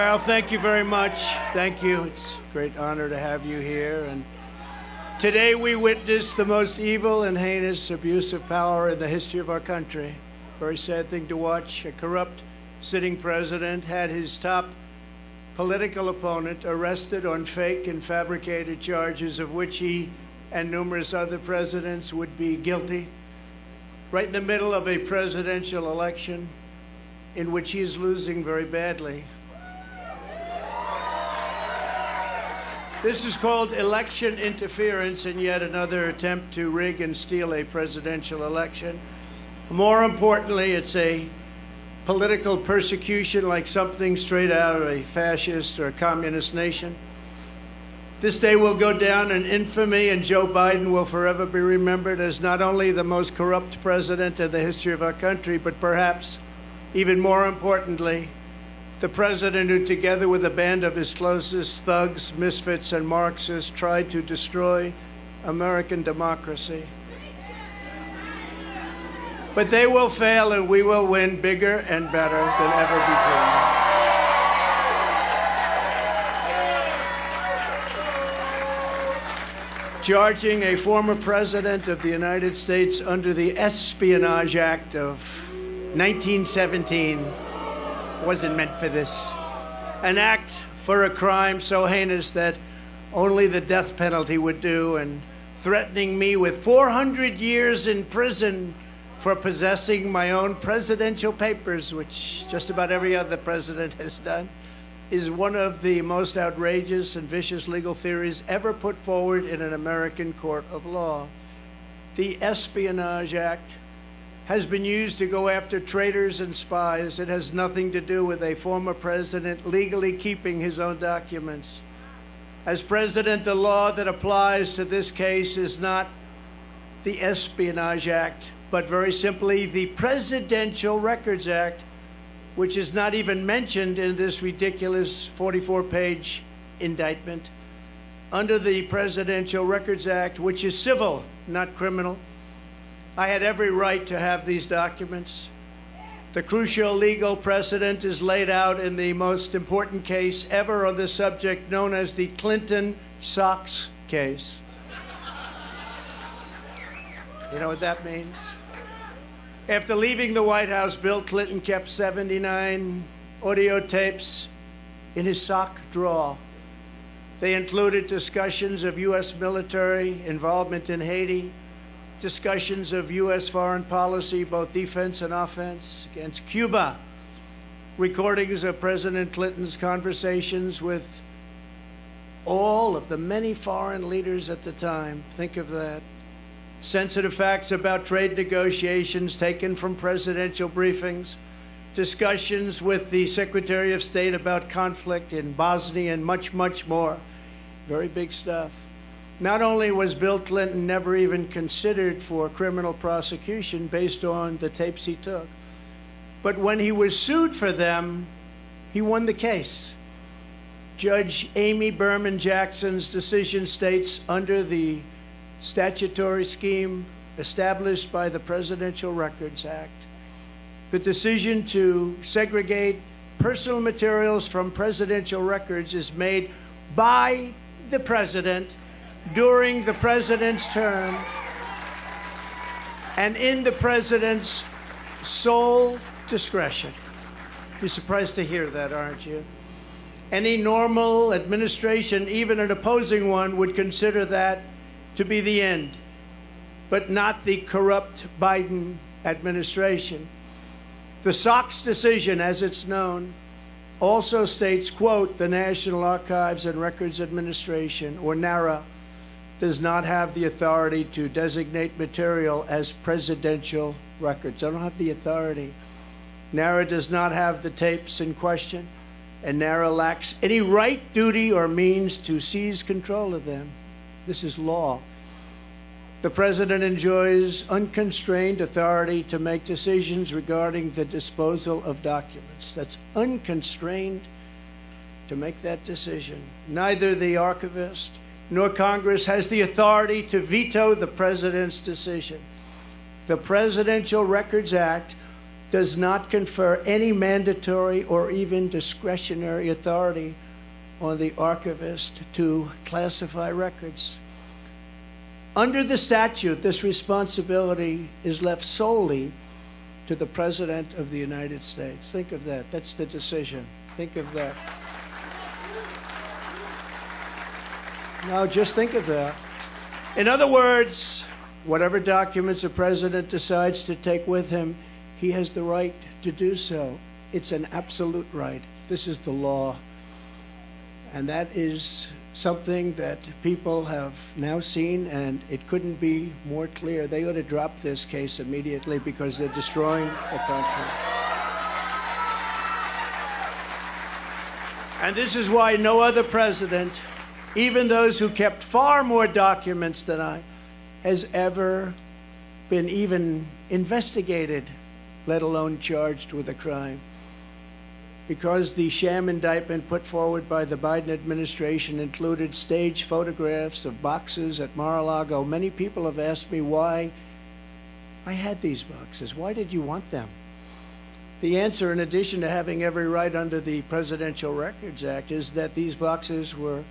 Well, thank you very much. Thank you. It's a great honor to have you here. And today we witness the most evil and heinous abuse of power in the history of our country. Very sad thing to watch. A corrupt sitting president had his top political opponent arrested on fake and fabricated charges of which he and numerous other presidents would be guilty, right in the middle of a presidential election in which he is losing very badly. This is called election interference and yet another attempt to rig and steal a presidential election. More importantly, it's a political persecution like something straight out of a fascist or a communist nation. This day will go down in infamy, and Joe Biden will forever be remembered as not only the most corrupt president in the history of our country, but perhaps even more importantly, the president who, together with a band of his closest thugs, misfits, and Marxists, tried to destroy American democracy. But they will fail, and we will win bigger and better than ever before. Charging a former president of the United States under the Espionage Act of 1917 wasn't meant for this. An act for a crime so heinous that only the death penalty would do, and threatening me with 400 years in prison for possessing my own presidential papers, which just about every other president has done, is one of the most outrageous and vicious legal theories ever put forward in an American court of law. The Espionage Act has been used to go after traitors and spies. It has nothing to do with a former president legally keeping his own documents. As president, the law that applies to this case is not the Espionage Act, but very simply the Presidential Records Act, which is not even mentioned in this ridiculous 44-page indictment. Under the Presidential Records Act, which is civil, not criminal, I had every right to have these documents. The crucial legal precedent is laid out in the most important case ever on this subject, known as the Clinton Socks case. You know what that means? After leaving the White House, Bill Clinton kept 79 audio tapes in his sock drawer. They included discussions of U.S. military involvement in Haiti, discussions of U.S. foreign policy, both defense and offense, against Cuba, recordings of President Clinton's conversations with all of the many foreign leaders at the time. Think of that. Sensitive facts about trade negotiations taken from presidential briefings, discussions with the Secretary of State about conflict in Bosnia, and much, much more. Very big stuff. Not only was Bill Clinton never even considered for criminal prosecution based on the tapes he took, but when he was sued for them, he won the case. Judge Amy Berman Jackson's decision states, under the statutory scheme established by the Presidential Records Act, the decision to segregate personal materials from presidential records is made by the president during the president's term and in the president's sole discretion. You're surprised to hear that, aren't you? Any normal administration, even an opposing one, would consider that to be the end, but not the corrupt Biden administration. The Sox decision, as it's known, also states, quote, the National Archives and Records Administration, or NARA, does not have the authority to designate material as presidential records. I don't have the authority. NARA does not have the tapes in question, and NARA lacks any right, duty, or means to seize control of them. This is law. The president enjoys unconstrained authority to make decisions regarding the disposal of documents. That's unconstrained to make that decision. Neither the archivist nor Congress has the authority to veto the president's decision. The Presidential Records Act does not confer any mandatory or even discretionary authority on the archivist to classify records. Under the statute, this responsibility is left solely to the President of the United States. Think of that. That's the decision. Think of that. Now, just think of that. In other words, whatever documents a president decides to take with him, he has the right to do so. It's an absolute right. This is the law. And that is something that people have now seen, and it couldn't be more clear. They ought to drop this case immediately because they're destroying the country. And this is why no other president, even those who kept far more documents than I, has ever been even investigated, let alone charged with a crime. Because the sham indictment put forward by the Biden administration included staged photographs of boxes at Mar-a-Lago, many people have asked me why I had these boxes. Why did you want them? The answer, in addition to having every right under the Presidential Records Act, is that these boxes were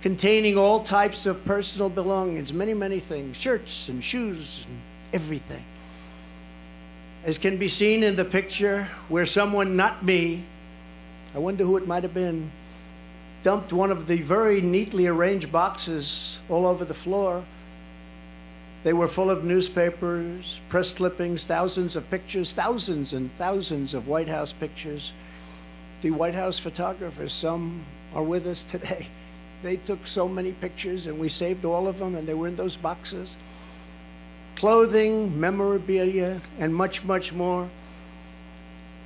containing all types of personal belongings, many, many things, shirts and shoes and everything. As can be seen in the picture where someone, not me, I wonder who it might have been, dumped one of the very neatly arranged boxes all over the floor. They were full of newspapers, press clippings, thousands of pictures, thousands and thousands of White House pictures. The White House photographers, some are with us today. They took so many pictures, and we saved all of them, and they were in those boxes. Clothing, memorabilia, and much, much more.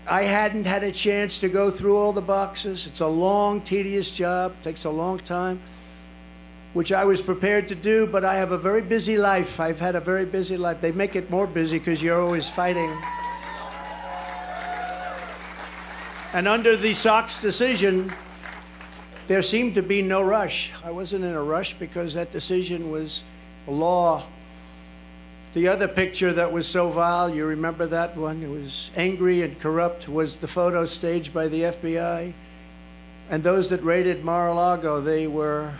I hadn't had a chance to go through all the boxes. It's a long, tedious job. It takes a long time, which I was prepared to do, but I have a very busy life. I've had a very busy life. They make it more busy because you're always fighting. And under the Sox decision, there seemed to be no rush. I wasn't in a rush because that decision was a law. The other picture that was so vile, you remember that one? It was angry and corrupt, was the photo staged by the FBI. And those that raided Mar-a-Lago, they were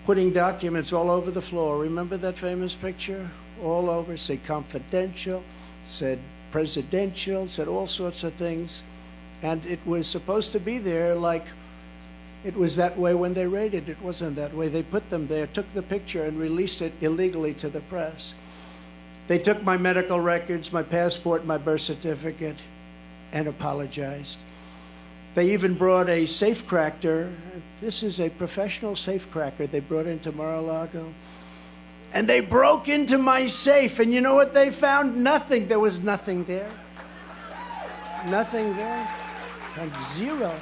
putting documents all over the floor. Remember that famous picture? All over, said confidential, said presidential, said all sorts of things. And it was supposed to be there like it was that way when they raided. It wasn't that way. They put them there, took the picture, and released it illegally to the press. They took my medical records, my passport, my birth certificate, and apologized. They even brought a safecracker. This is a professional safecracker they brought into Mar-a-Lago. And they broke into my safe, and you know what they found? Nothing. There was nothing there. Nothing there. Like zero.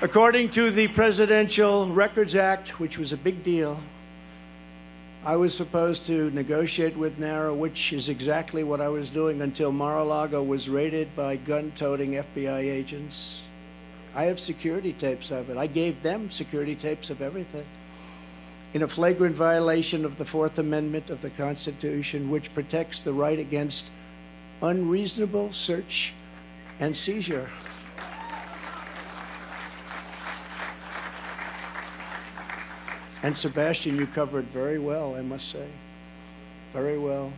According to the Presidential Records Act, which was a big deal, I was supposed to negotiate with NARA, which is exactly what I was doing until Mar-a-Lago was raided by gun-toting FBI agents. I have security tapes of it. I gave them security tapes of everything. In a flagrant violation of the Fourth Amendment of the Constitution, which protects the right against unreasonable search and seizure. And Sebastian, you covered very well, I must say. Very well.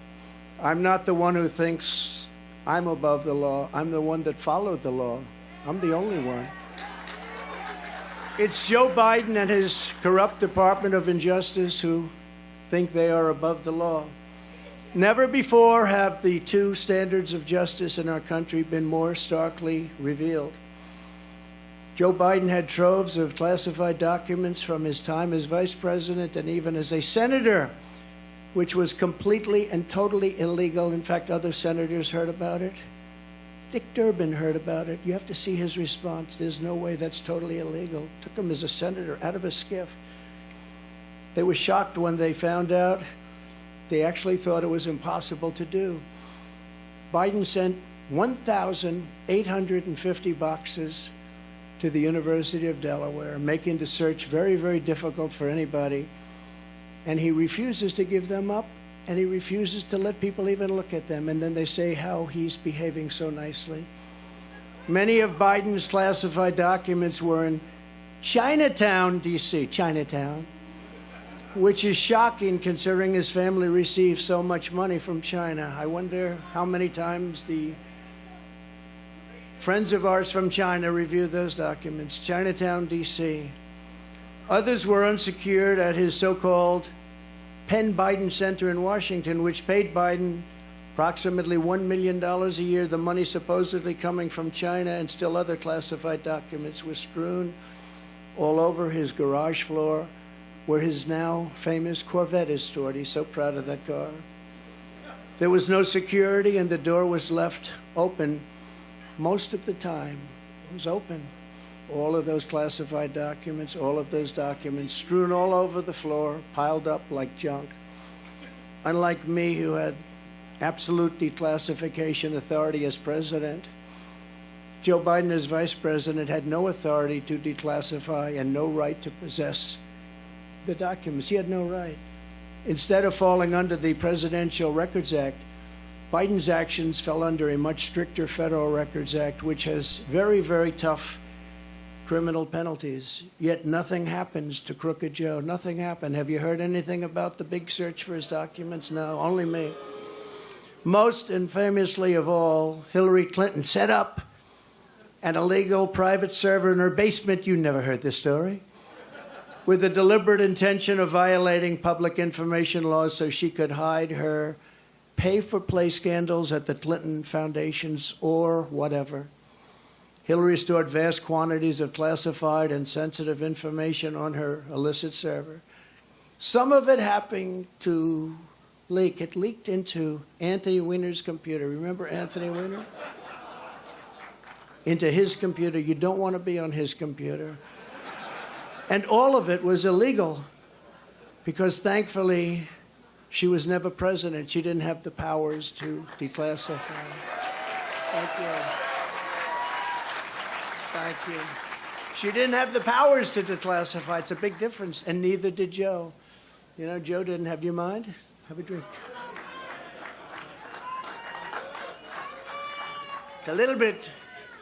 I'm not the one who thinks I'm above the law. I'm the one that followed the law. I'm the only one. It's Joe Biden and his corrupt Department of Injustice who think they are above the law. Never before have the two standards of justice in our country been more starkly revealed. Joe Biden had troves of classified documents from his time as vice president and even as a senator, which was completely and totally illegal. In fact, other senators heard about it. Dick Durbin heard about it. You have to see his response. There's no way that's totally illegal. Took him as a senator out of a skiff. They were shocked when they found out. They actually thought it was impossible to do. Biden sent 1,850 boxes to the University of Delaware, making the search very, very difficult for anybody. And he refuses to give them up and he refuses to let people even look at them. And then they say how he's behaving so nicely. Many of Biden's classified documents were in Chinatown, D.C., Chinatown, which is shocking considering his family receives so much money from China. I wonder how many times the friends of ours from China review those documents. Chinatown, D.C. Others were unsecured at his so-called Penn Biden Center in Washington, which paid Biden approximately $1 million a year. The money supposedly coming from China, and still other classified documents were strewn all over his garage floor, where his now famous Corvette is stored. He's so proud of that car. There was no security, and the door was left open most of the time. It was open. All of those classified documents, all of those documents strewn all over the floor, piled up like junk. Unlike me, who had absolute declassification authority as president, Joe Biden, as vice president, had no authority to declassify and no right to possess the documents. He had no right. Instead of falling under the Presidential Records Act, Biden's actions fell under a much stricter Federal Records Act, which has very, very tough criminal penalties. Yet nothing happens to Crooked Joe. Nothing happened. Have you heard anything about the big search for his documents? No, only me. Most infamously of all, Hillary Clinton set up an illegal private server in her basement. You never heard this story. With the deliberate intention of violating public information laws so she could hide her pay-for-play scandals at the Clinton foundations or whatever. Hillary stored vast quantities of classified and sensitive information on her illicit server. Some of it happened to leak. It leaked into Anthony Weiner's computer. Remember Anthony Weiner? Into his computer. You don't want to be on his computer. And all of it was illegal because, thankfully, she was never president. She didn't have the powers to declassify. Thank you. Thank you. She didn't have the powers to declassify. It's a big difference, and neither did Joe. You know, Joe didn't have. Do you mind? Have a drink. It's a little bit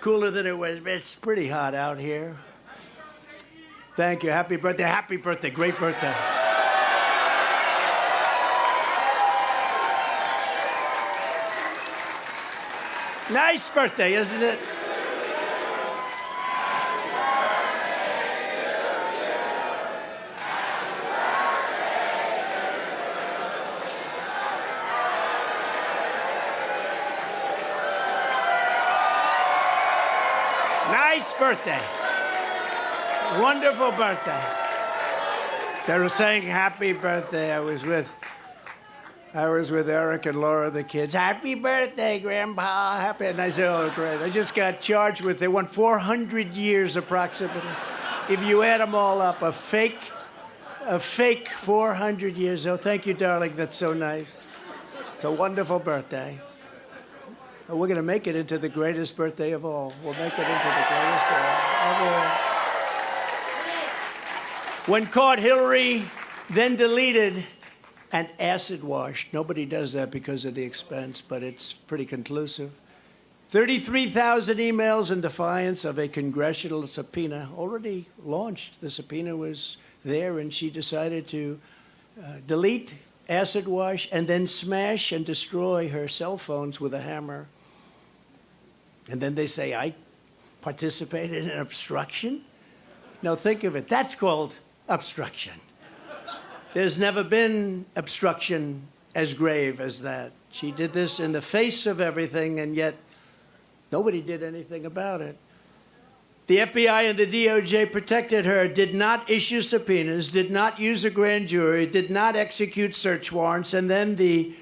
cooler than it was, but it's pretty hot out here. Thank you. Happy birthday. Happy birthday. Great birthday. Nice birthday, isn't it? Nice birthday. Wonderful birthday. They were saying happy birthday. I was with Eric and Laura, the kids. Happy birthday, Grandpa. Happy. And I said, oh, great. I just got charged with, they want 400 years approximately. If you add them all up, a fake 400 years. Oh, thank you, darling. That's so nice. It's a wonderful birthday. We're going to make it into the greatest birthday of all. We'll make it into the greatest of all. When caught, Hillary then deleted and acid washed. Nobody does that because of the expense, but it's pretty conclusive. 33,000 emails in defiance of a congressional subpoena already launched. The subpoena was there, and she decided to delete, acid wash, and then smash and destroy her cell phones with a hammer. And then they say, I participated in obstruction? Now think of it. That's called obstruction. There's never been obstruction as grave as that. She did this in the face of everything, and yet nobody did anything about it. The FBI and the DOJ protected her, did not issue subpoenas, did not use a grand jury, did not execute search warrants, and then the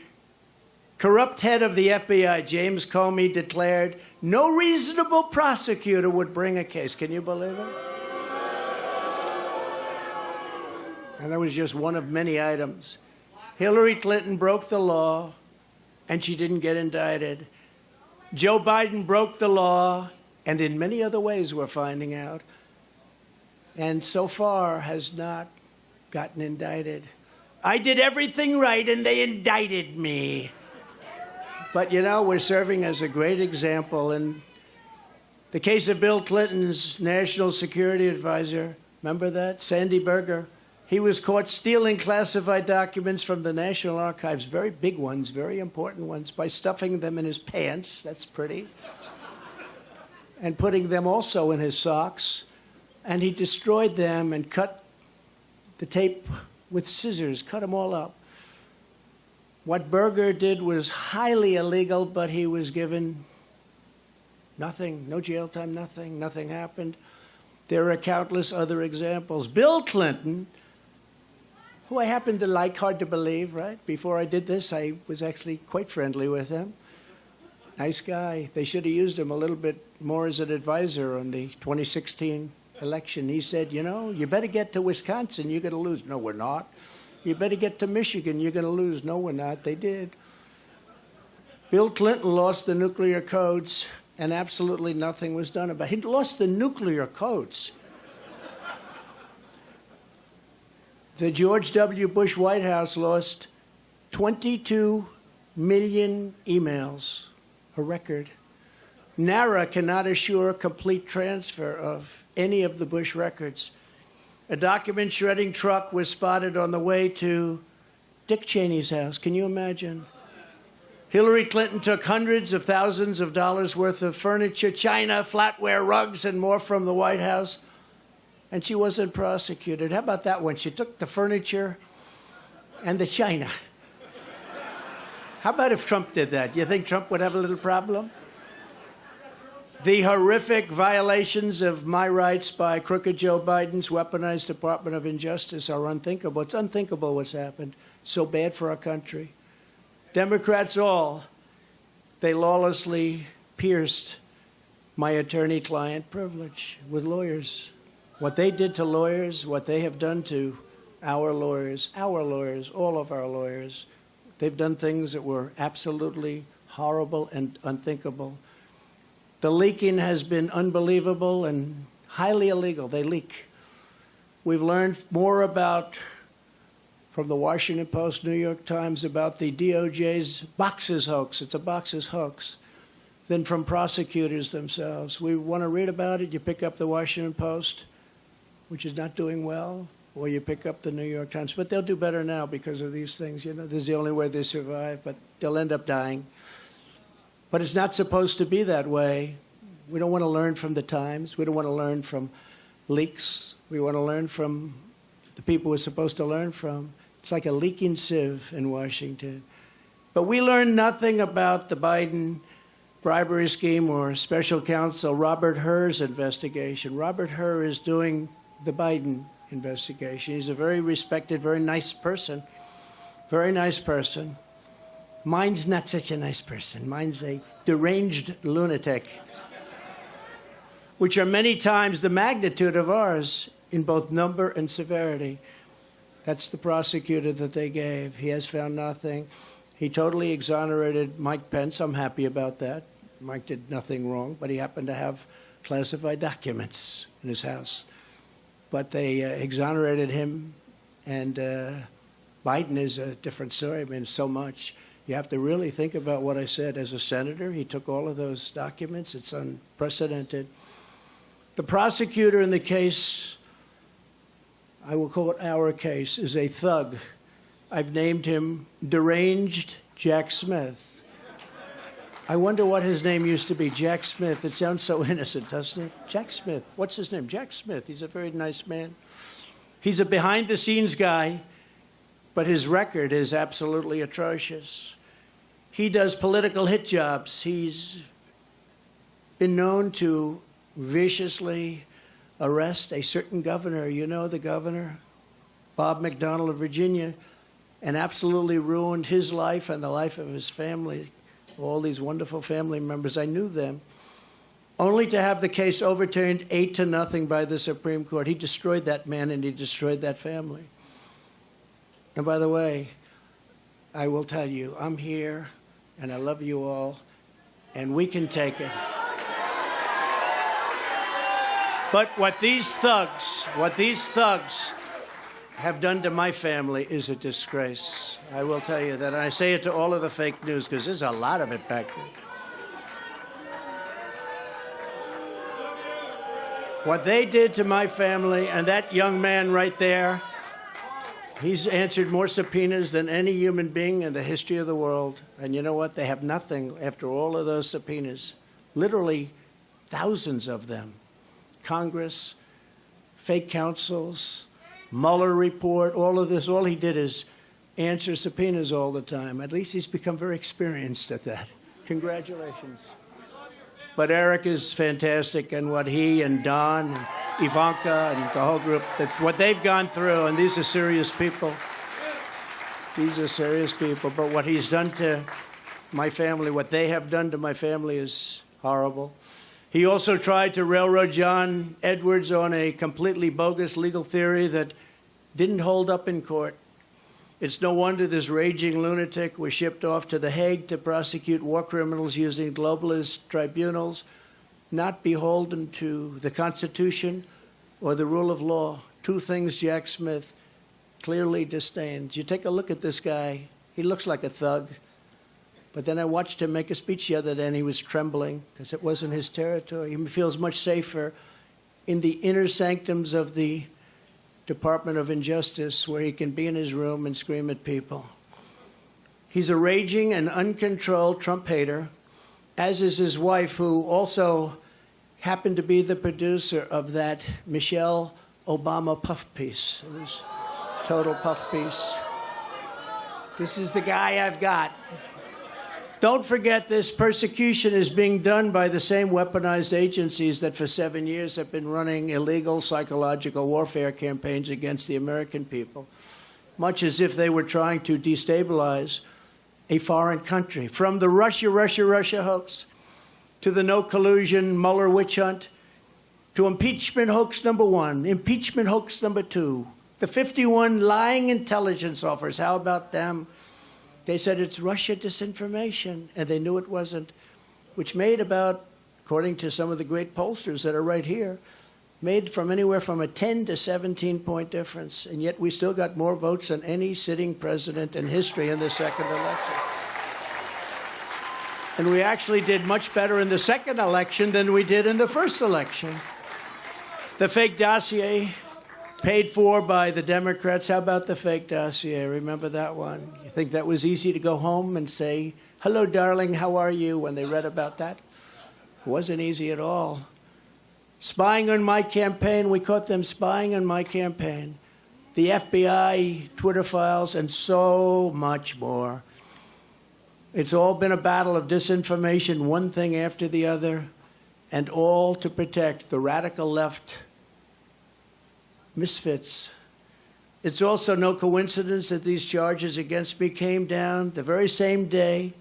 corrupt head of the FBI, James Comey, declared no reasonable prosecutor would bring a case. Can you believe it? And that was just one of many items. Hillary Clinton broke the law, and she didn't get indicted. Joe Biden broke the law, and in many other ways we're finding out, and so far has not gotten indicted. I did everything right and they indicted me. But, you know, we're serving as a great example. In the case of Bill Clinton's national security advisor, remember that? Sandy Berger. He was caught stealing classified documents from the National Archives, very big ones, very important ones, by stuffing them in his pants. That's pretty. And putting them also in his socks. And he destroyed them and cut the tape with scissors, cut them all up. What Berger did was highly illegal, but he was given nothing, no jail time, nothing. Nothing happened. There are countless other examples. Bill Clinton, who I happen to like, hard to believe, right? Before I did this, I was actually quite friendly with him. Nice guy. They should have used him a little bit more as an advisor on the 2016 election. He said, you know, you better get to Wisconsin, you're going to lose. No, we're not. You better get to Michigan, you're going to lose. No, we're not. They did. Bill Clinton lost the nuclear codes, and absolutely nothing was done about it. He lost the nuclear codes. The George W. Bush White House lost 22 million emails, a record. NARA cannot assure complete transfer of any of the Bush records. A document shredding truck was spotted on the way to Dick Cheney's house. Can you imagine? Hillary Clinton took hundreds of thousands of dollars worth of furniture, china, flatware, rugs, and more from the White House, and she wasn't prosecuted. How about that one? She took the furniture and the china. How about if Trump did that? You think Trump would have a little problem? The horrific violations of my rights by crooked Joe Biden's weaponized Department of Injustice are unthinkable. It's unthinkable what's happened. So bad for our country. Democrats all, they lawlessly pierced my attorney-client privilege with lawyers. What they did to lawyers, what they have done to our lawyers, all of our lawyers, they've done things that were absolutely horrible and unthinkable. The leaking has been unbelievable and highly illegal. They leak. We've learned more about, from the Washington Post, New York Times, about the DOJ's boxes hoax. It's a boxes hoax. Than from prosecutors themselves. We want to read about it. You pick up the Washington Post, which is not doing well, or you pick up the New York Times. But they'll do better now because of these things. You know, this is the only way they survive, but they'll end up dying. But it's not supposed to be that way. We don't want to learn from the Times. We don't want to learn from leaks. We want to learn from the people we're supposed to learn from. It's like a leaking sieve in Washington. But we learned nothing about the Biden bribery scheme or special counsel Robert Hur's investigation. Robert Hur is doing the Biden investigation. He's a very respected, very nice person. Very nice person. Mine's not such a nice person. Mine's a deranged lunatic, which are many times the magnitude of ours in both number and severity. That's the prosecutor that they gave. He has found nothing. He totally exonerated Mike Pence. I'm happy about that. Mike did nothing wrong, but he happened to have classified documents in his house. But they exonerated him, and Biden is a different story. I mean, so much. You have to really think about what I said. As a senator, he took all of those documents. It's unprecedented. The prosecutor in the case, I will call it our case, is a thug. I've named him Deranged Jack Smith. I wonder what his name used to be, Jack Smith. It sounds so innocent, doesn't it? Jack Smith. What's his name? Jack Smith. He's a very nice man. He's a behind-the-scenes guy, but his record is absolutely atrocious. He does political hit jobs. He's been known to viciously arrest a certain governor. You know the governor, Bob McDonnell of Virginia, and absolutely ruined his life and the life of his family. All these wonderful family members, I knew them, only to have the case overturned 8-0 by the Supreme Court. He destroyed that man and he destroyed that family. And by the way, I will tell you, I'm here and I love you all, and we can take it. But what these thugs have done to my family is a disgrace. I will tell you that. And I say it to all of the fake news because there's a lot of it back there. What they did to my family, and that young man right there, he's answered more subpoenas than any human being in the history of the world. And you know what? They have nothing after all of those subpoenas. Literally thousands of them. Congress, fake counsels, Mueller report, all of this. All he did is answer subpoenas all the time. At least he's become very experienced at that. Congratulations. But Eric is fantastic, and what he and Don and Ivanka and the whole group, that's what they've gone through, and these are serious people. These are serious people. But what he's done to my family, what they have done to my family is horrible. He also tried to railroad John Edwards on a completely bogus legal theory that didn't hold up in court. It's no wonder this raging lunatic was shipped off to The Hague to prosecute war criminals using globalist tribunals, not beholden to the Constitution or the rule of law. Two things Jack Smith clearly disdains. You take a look at this guy. He looks like a thug. But then I watched him make a speech the other day, and he was trembling because it wasn't his territory. He feels much safer in the inner sanctums of the Department of Injustice, where he can be in his room and scream at people. He's a raging and uncontrolled Trump hater, as is his wife, who also happened to be the producer of that Michelle Obama puff piece. It was total puff piece. This is the guy I've got. Don't forget, this persecution is being done by the same weaponized agencies that for 7 years have been running illegal psychological warfare campaigns against the American people, much as if they were trying to destabilize a foreign country. From the Russia hoax to the no collusion Mueller witch hunt to impeachment hoax number 1, impeachment hoax number 2, the 51 lying intelligence officers, how about them? They said it's Russia disinformation, and they knew it wasn't, which made about, according to some of the great pollsters that are right here, made from anywhere from a 10 to 17-point difference. And yet we still got more votes than any sitting president in history in the second election. And we actually did much better in the second election than we did in the first election. The fake dossier, paid for by the Democrats. How about the fake dossier? Remember that one? You think that was easy to go home and say, "Hello, darling, how are you?" when they read about that? It wasn't easy at all. Spying on my campaign. We caught them spying on my campaign. The FBI, Twitter files, and so much more. It's all been a battle of disinformation, one thing after the other, and all to protect the radical left misfits. It's also no coincidence that these charges against me came down the very same day.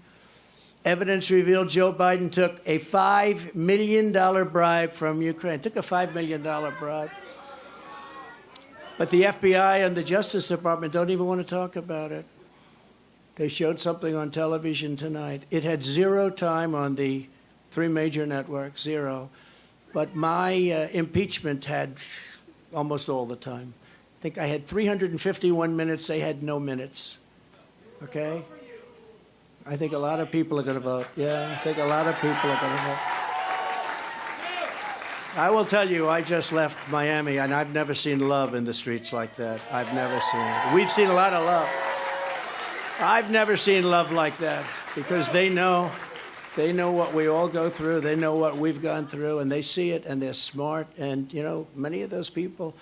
Evidence revealed Joe Biden took a $5 million bribe from Ukraine. Took a $5 million bribe. But the FBI and the Justice Department don't even want to talk about it. They showed something on television tonight. It had zero time on the three major networks, zero. But my impeachment had almost all the time. I think I had 351 minutes. They had no minutes. Okay? I think a lot of people are going to vote. Yeah, I think a lot of people are going to vote. I will tell you, I just left Miami, and I've never seen love in the streets like that. I've never seen it. We've seen a lot of love. I've never seen love like that, because they know what we all go through. They know what we've gone through, and they see it, and they're smart. And, you know, many of those people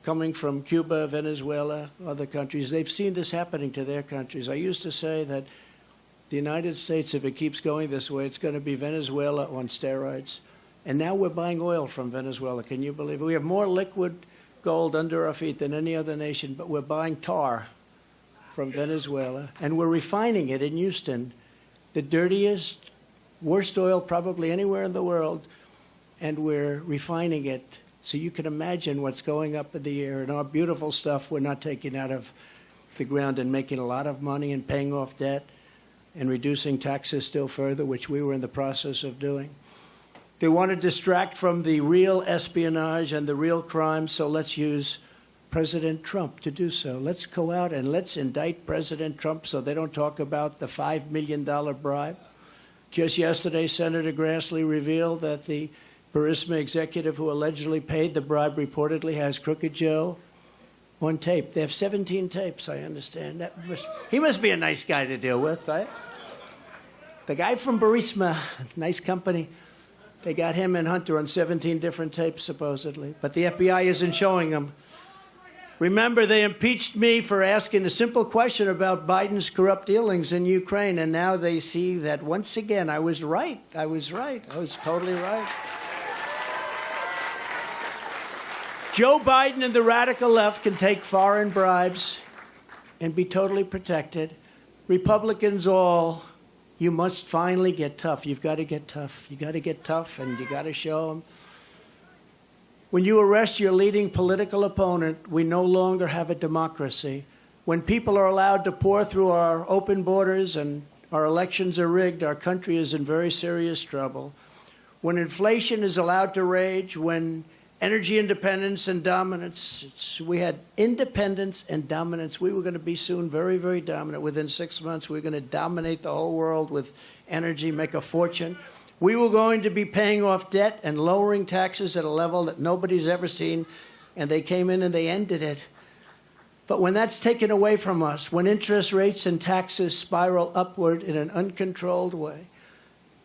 coming from Cuba, Venezuela, other countries, they've seen this happening to their countries. I used to say that the United States, if it keeps going this way, it's going to be Venezuela on steroids. And now we're buying oil from Venezuela. Can you believe it? We have more liquid gold under our feet than any other nation, but we're buying tar from Venezuela, and we're refining it in Houston, the dirtiest, worst oil probably anywhere in the world, and we're refining it. So you can imagine what's going up in the air, and our beautiful stuff we're not taking out of the ground and making a lot of money and paying off debt and reducing taxes still further, which we were in the process of doing. They want to distract from the real espionage and the real crime, so let's use President Trump to do so. Let's go out and let's indict President Trump so they don't talk about the $5 million bribe. Just yesterday, Senator Grassley revealed that the Burisma executive who allegedly paid the bribe reportedly has Crooked Joe on tape. They have 17 tapes, I understand. He must be a nice guy to deal with, right? The guy from Burisma, nice company, they got him and Hunter on 17 different tapes, supposedly. But the FBI isn't showing them. Remember, they impeached me for asking a simple question about Biden's corrupt dealings in Ukraine, and now they see that once again I was right. I was totally right. Joe Biden and the radical left can take foreign bribes and be totally protected. Republicans all, you must finally get tough. You've got to get tough. You've got to get tough, and you got to show them. When you arrest your leading political opponent, we no longer have a democracy. When people are allowed to pour through our open borders and our elections are rigged, our country is in very serious trouble. When inflation is allowed to rage, when energy independence and dominance, we had independence and dominance. We were going to be soon very, very dominant. Within 6 months, we were going to dominate the whole world with energy, make a fortune. We were going to be paying off debt and lowering taxes at a level that nobody's ever seen, and they came in and they ended it. But when that's taken away from us, when interest rates and taxes spiral upward in an uncontrolled way,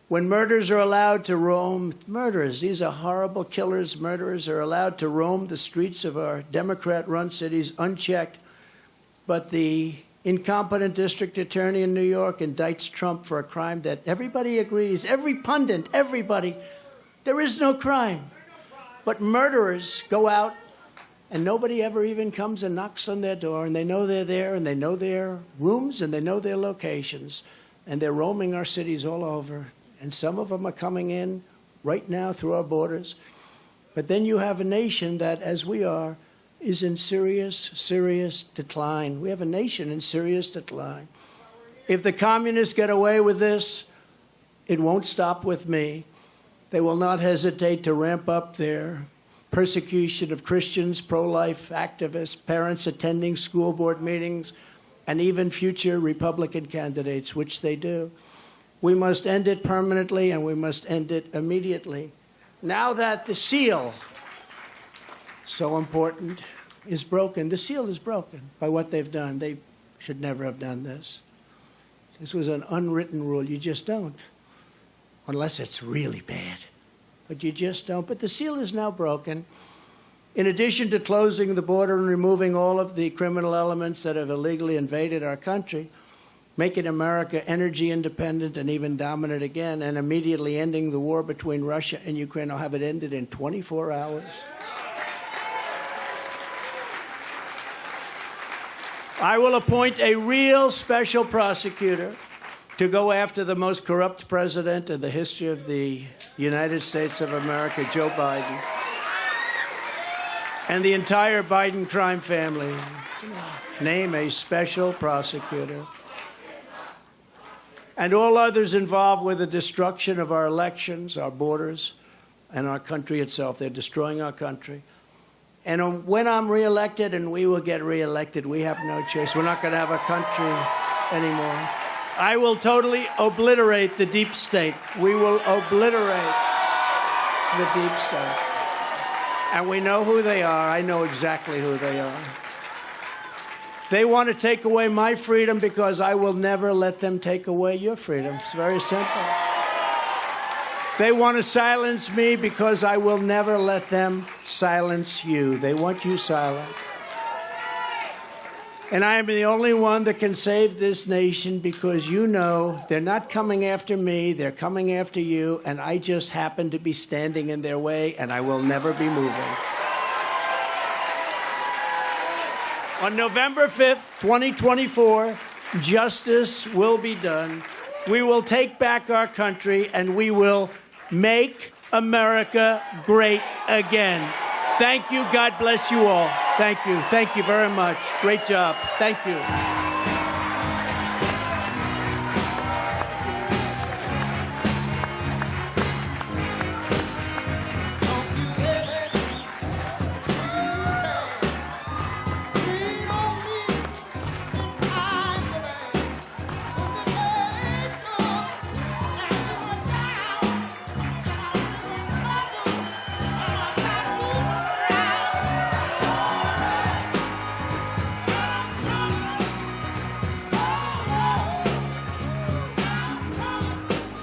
when murderers are allowed to roam, murderers, these are horrible killers, murderers are allowed to roam the streets of our Democrat-run cities unchecked, but the incompetent district attorney in New York indicts Trump for a crime that everybody agrees, every pundit, everybody, there is no crime. But murderers go out and nobody ever even comes and knocks on their door, and they know they're there, and they know their rooms, and they know their locations, and they're roaming our cities all over. And some of them are coming in right now through our borders. But then you have a nation that, as we are, is in serious, serious decline. We have a nation in serious decline. If the communists get away with this, it won't stop with me. They will not hesitate to ramp up their persecution of Christians, pro-life activists, parents attending school board meetings, and even future Republican candidates, which they do. We must end it permanently, and we must end it immediately. Now that the seal, so important, is broken. The seal is broken by what they've done. They should never have done this. This was an unwritten rule. You just don't, unless it's really bad. But you just don't. But the seal is now broken. In addition to closing the border and removing all of the criminal elements that have illegally invaded our country, making America energy independent and even dominant again, and immediately ending the war between Russia and Ukraine. I'll have it ended in 24 hours. I will appoint a real special prosecutor to go after the most corrupt president in the history of the United States of America, Joe Biden, and the entire Biden crime family. Name a special prosecutor. And all others involved with the destruction of our elections, our borders, and our country itself. They're destroying our country. And when I'm reelected, and we will get reelected, we have no choice. We're not going to have a country anymore. I will totally obliterate the deep state. We will obliterate the deep state. And we know who they are. I know exactly who they are. They want to take away my freedom because I will never let them take away your freedom. It's very simple. They want to silence me because I will never let them silence you. They want you silent. And I am the only one that can save this nation because you know they're not coming after me, they're coming after you, and I just happen to be standing in their way, and I will never be moving. On November 5th, 2024, justice will be done. We will take back our country, and we will make America great again. Thank you. God bless you all. Thank you. Thank you very much. Great job. Thank you.